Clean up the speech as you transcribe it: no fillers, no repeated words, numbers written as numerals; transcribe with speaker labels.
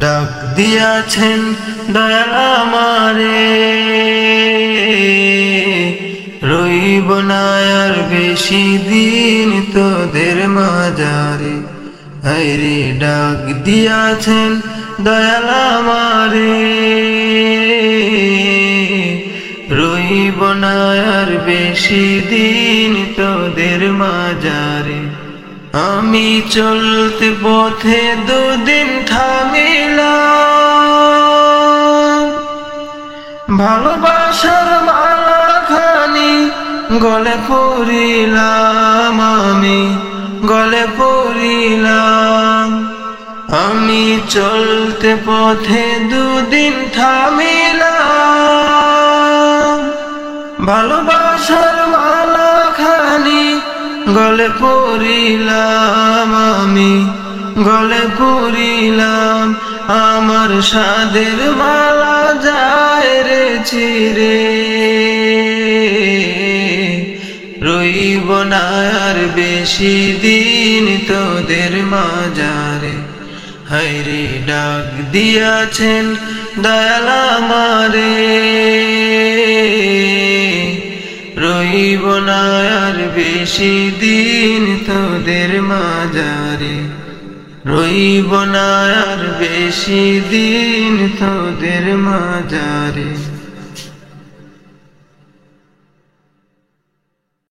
Speaker 1: ডাক দিয়াছেন দয়াল আমারে, রইব না আর বেশি দিন তোদের মাঝারে। হায়রে ডাক দিয়াছেন দয়াল আমারে, রইব না আর বেশি দিন তোদের মাঝারে। আমি চলতে পথে দুদিন থামিলাম, ভালোবাসার মালাখানি গলে পরিলাম, আমি গলে পরিলাম। আমি চলতে পথে দুদিন থামিলাম, ভালোবাসার মালাখানি গলে পরিলাম, আমি গলে পরিলাম। আমার সাদের মালা যায় রে চিরে, রইব না আর বেশি দিন তোদের মাঝারে। হায়রে ডাক দিয়াছেন দয়াল আমারে, রইব না আর বেশি দিন তোদের মাঝারে, রইব না আর বেশি দিন তোদের মাঝারে।